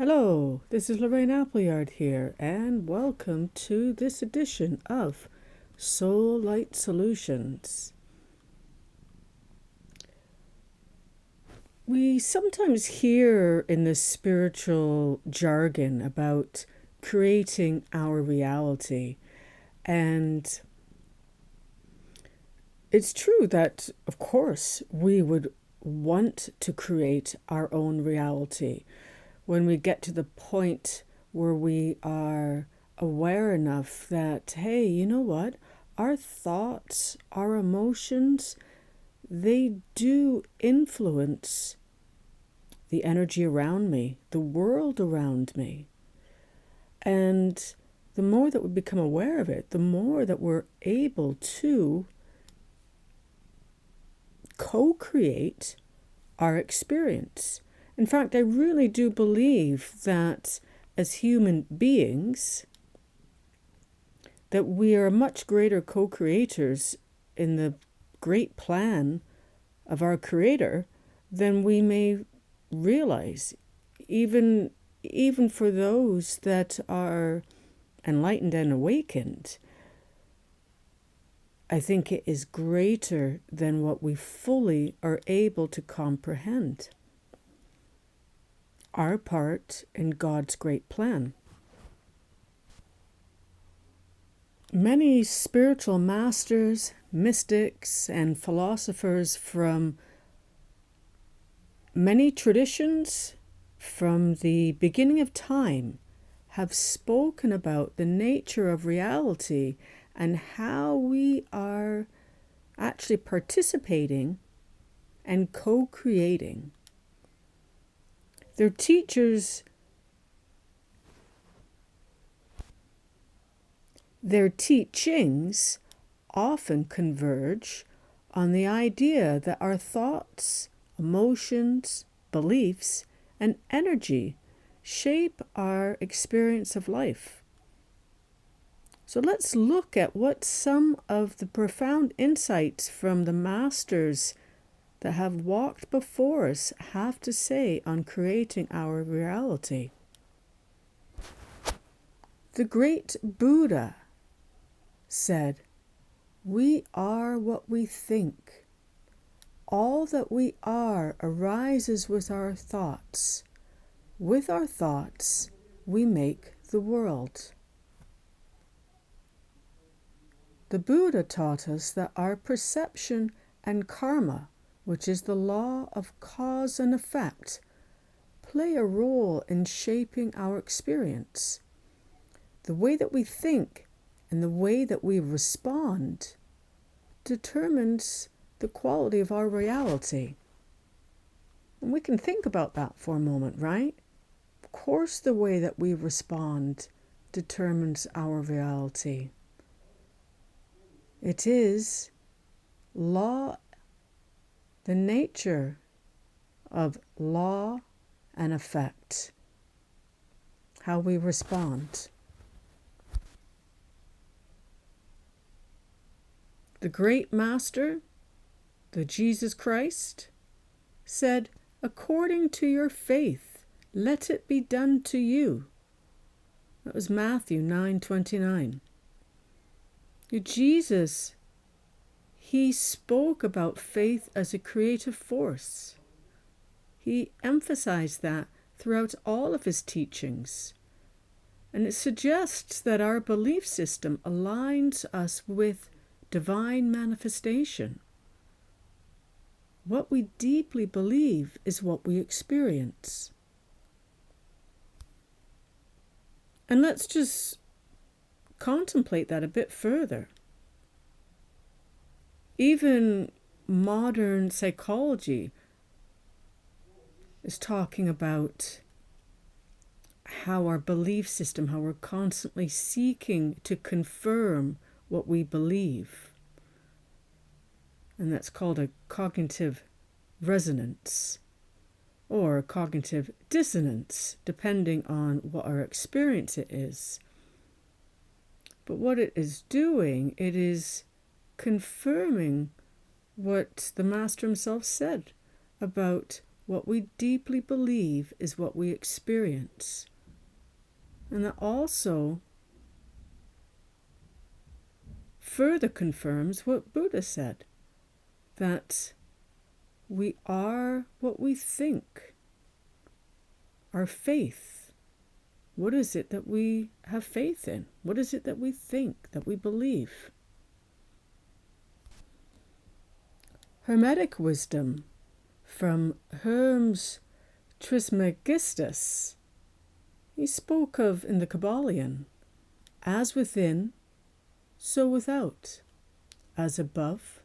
Hello, this is Lorraine Appleyard here, and welcome to this edition of Soul Light Solutions. We sometimes hear in the spiritual jargon about creating our reality, and it's true that, of course, we would want to create our own reality. When we get to the point where we are aware enough that, hey, you know what? Our thoughts, our emotions, they do influence the energy around me, the world around me. And the more that we become aware of it, the more that we're able to co-create our experience. In fact, I really do believe that as human beings, that we are much greater co-creators in the great plan of our Creator than we may realize. Even for those that are enlightened and awakened, I think it is greater than what we fully are able to comprehend. Our part in God's great plan. Many spiritual masters, mystics, and philosophers from many traditions from the beginning of time have spoken about the nature of reality and how we are actually participating and co-creating. Their teachings often converge on the idea that our thoughts, emotions, beliefs, and energy shape our experience of life. So let's look at what some of the profound insights from the masters that have walked before us have to say on creating our reality. The great Buddha said, "We are what we think. All that we are arises with our thoughts. With our thoughts, we make the world." The Buddha taught us that our perception and karma, which is the law of cause and effect, play a role in shaping our experience. The way that we think and the way that we respond determines the quality of our reality. And we can think about that for a moment, right? Of course, the way that we respond determines our reality. It is the nature of law and effect, how we respond. The great master, the Jesus Christ, said, "According to your faith, let it be done to you." That was Matthew 9:29. Jesus, he spoke about faith as a creative force. He emphasized that throughout all of his teachings. And it suggests that our belief system aligns us with divine manifestation. What we deeply believe is what we experience. And let's just contemplate that a bit further. Even modern psychology is talking about how our belief system, how we're constantly seeking to confirm what we believe. And that's called a cognitive resonance or cognitive dissonance, depending on what our experience it is. But what it is doing, it is confirming what the Master himself said about what we deeply believe is what we experience. And that also further confirms what Buddha said, that we are what we think. Our faith. What is it that we have faith in? What is it that we think, that we believe? Hermetic wisdom from Hermes Trismegistus. He spoke of in the Kybalion, as within, so without, as above,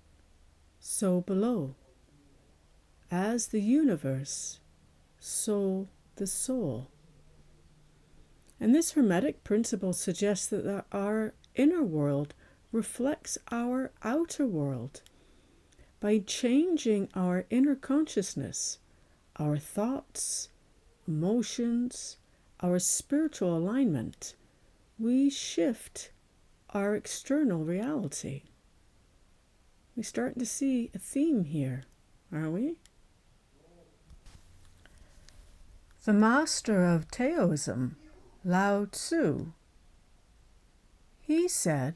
so below, as the universe, so the soul. And this Hermetic principle suggests that our inner world reflects our outer world. By changing our inner consciousness, our thoughts, emotions, our spiritual alignment, we shift our external reality. We're starting to see a theme here, are we? The master of Taoism, Lao Tzu, he said,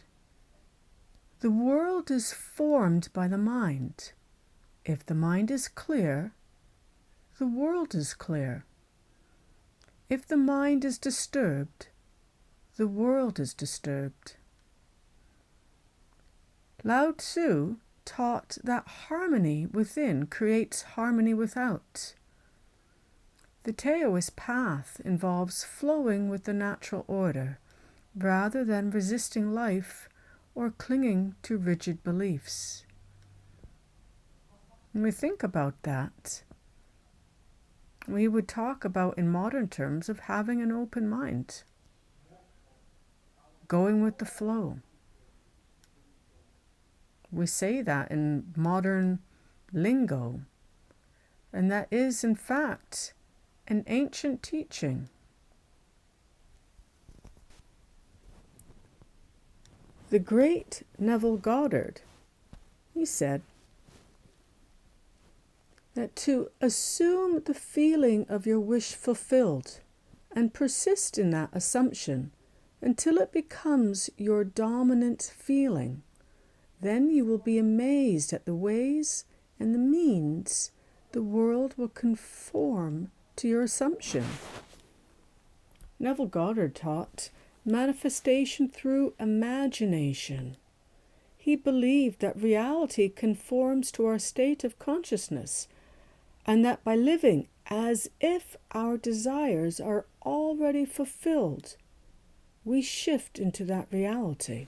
"The world is formed by the mind. If the mind is clear, the world is clear. If the mind is disturbed, the world is disturbed." Lao Tzu taught that harmony within creates harmony without. The Taoist path involves flowing with the natural order, rather than resisting life or clinging to rigid beliefs. When we think about that, we would talk about, in modern terms, of having an open mind, going with the flow. We say that in modern lingo, and that is, in fact, an ancient teaching. The great Neville Goddard, he said that to assume the feeling of your wish fulfilled and persist in that assumption until it becomes your dominant feeling, then you will be amazed at the ways and the means the world will conform to your assumption. Neville Goddard taught manifestation through imagination. He believed that reality conforms to our state of consciousness, and that by living as if our desires are already fulfilled, we shift into that reality.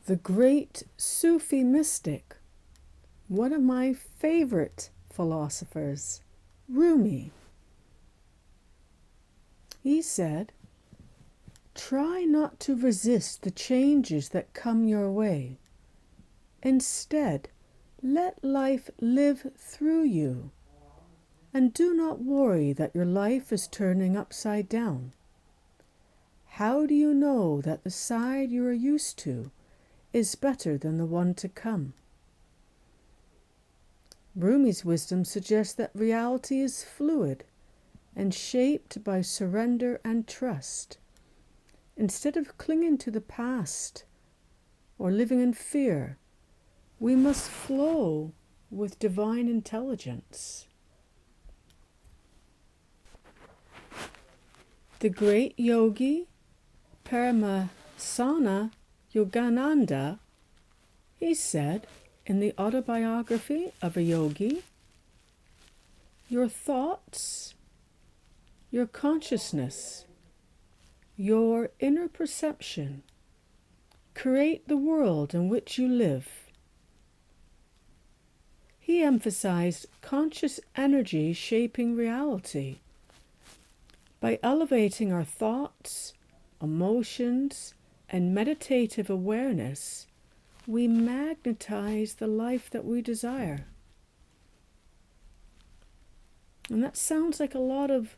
The great Sufi mystic, one of my favorite philosophers, Rumi, he said, "Try not to resist the changes that come your way. Instead, let life live through you, and do not worry that your life is turning upside down. How do you know that the side you are used to is better than the one to come?" Rumi's wisdom suggests that reality is fluid and shaped by surrender and trust. Instead of clinging to the past or living in fear, we must flow with divine intelligence. The great yogi, Paramasana Yogananda, he said in the autobiography of a yogi, "Your thoughts, your consciousness, your inner perception create the world in which you live." He emphasized conscious energy shaping reality. By elevating our thoughts, emotions, and meditative awareness, we magnetize the life that we desire. And that sounds like a lot of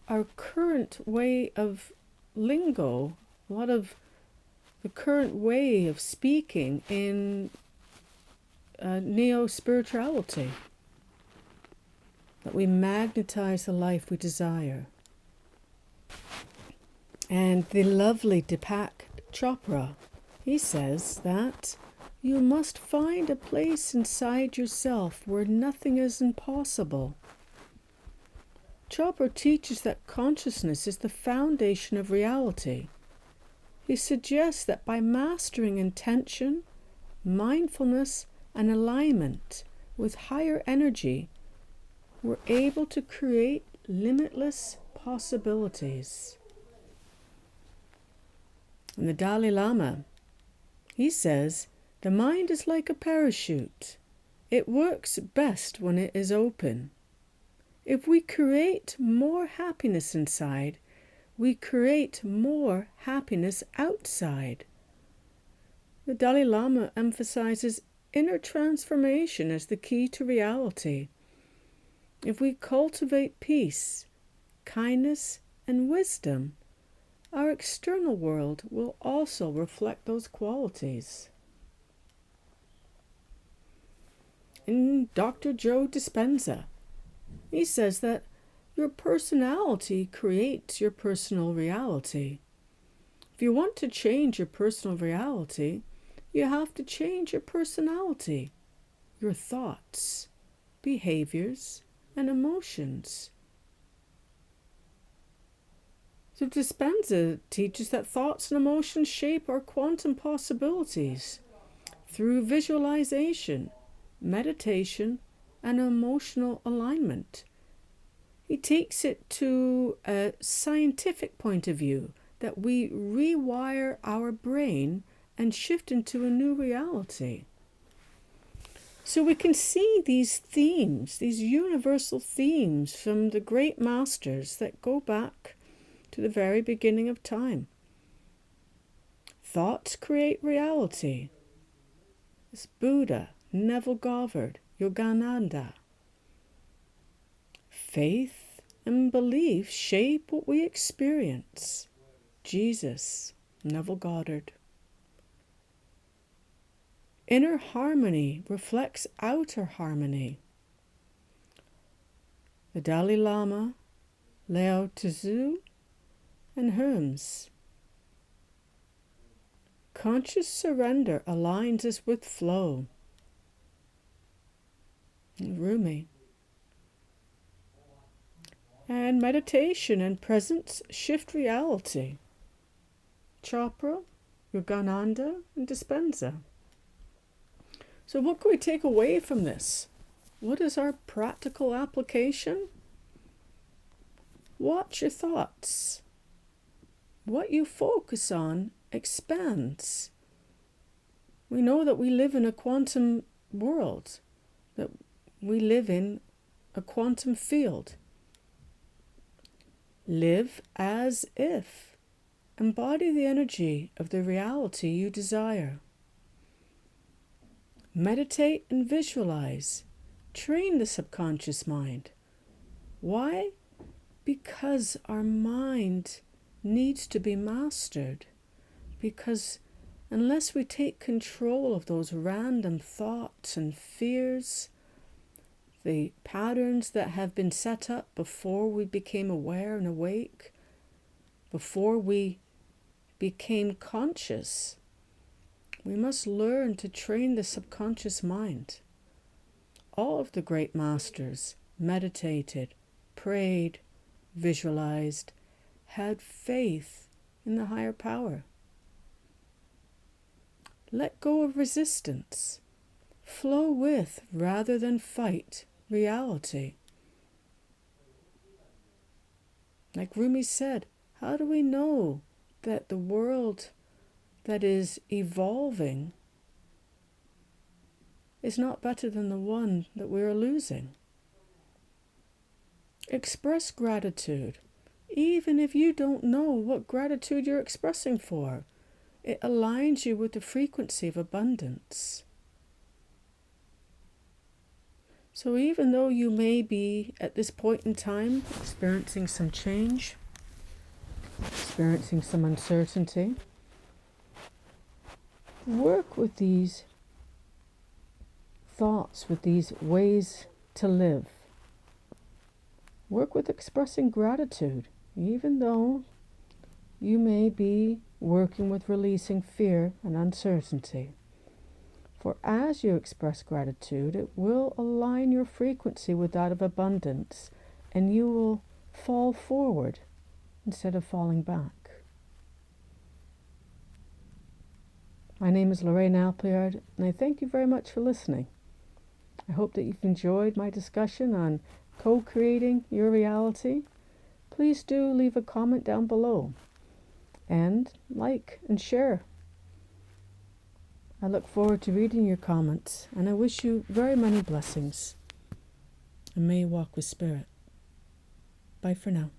our current way of lingo, a lot of the current way of speaking in neo-spirituality, that we magnetize the life we desire. And the lovely Deepak Chopra, he says that you must find a place inside yourself where nothing is impossible. Chopra teaches that consciousness is the foundation of reality. He suggests that by mastering intention, mindfulness, and alignment with higher energy, we're able to create limitless possibilities. And the Dalai Lama, he says, the mind is like a parachute. It works best when it is open. If we create more happiness inside, we create more happiness outside. The Dalai Lama emphasizes inner transformation as the key to reality. If we cultivate peace, kindness, and wisdom, our external world will also reflect those qualities. And Dr. Joe Dispenza, he says that your personality creates your personal reality. If you want to change your personal reality, you have to change your personality, your thoughts, behaviors, and emotions. So Dispenza teaches that thoughts and emotions shape our quantum possibilities through visualization, meditation, and emotional alignment. He takes it to a scientific point of view, that we rewire our brain and shift into a new reality. So we can see these themes, these universal themes from the great masters that go back to the very beginning of time. Thoughts create reality. It's Buddha, Neville Goddard, Yogananda. Faith and belief shape what we experience. Jesus, Neville Goddard. Inner harmony reflects outer harmony. The Dalai Lama, Lao Tzu, and Hermes. Conscious surrender aligns us with flow. Rumi. And meditation and presence shift reality. Chopra, Yogananda, and Dispenza. So what can we take away from this? What is our practical application? Watch your thoughts. What you focus on expands. We know that we live in a quantum world, that we live in a quantum field. Live as if. Embody the energy of the reality you desire. Meditate and visualize. Train the subconscious mind. Why? Because our mind needs to be mastered. Because unless we take control of those random thoughts and fears, the patterns that have been set up before we became aware and awake, before we became conscious, we must learn to train the subconscious mind. All of the great masters meditated, prayed, visualized, had faith in the higher power. Let go of resistance. Flow with rather than fight reality. Like Rumi said, how do we know that the world that is evolving is not better than the one that we are losing? Express gratitude, even if you don't know what gratitude you're expressing for. It aligns you with the frequency of abundance. So even though you may be at this point in time experiencing some change, experiencing some uncertainty, work with these thoughts with these ways to live. Work with expressing gratitude, even though you may be working with releasing fear and uncertainty. For as you express gratitude, it will align your frequency with that of abundance, and you will fall forward instead of falling back. My name is Lorraine Appleyard, and I thank you very much for listening. I hope that you've enjoyed my discussion on co-creating your reality. Please do leave a comment down below and like and share. I look forward to reading your comments, and I wish you very many blessings. And may you walk with spirit. Bye for now.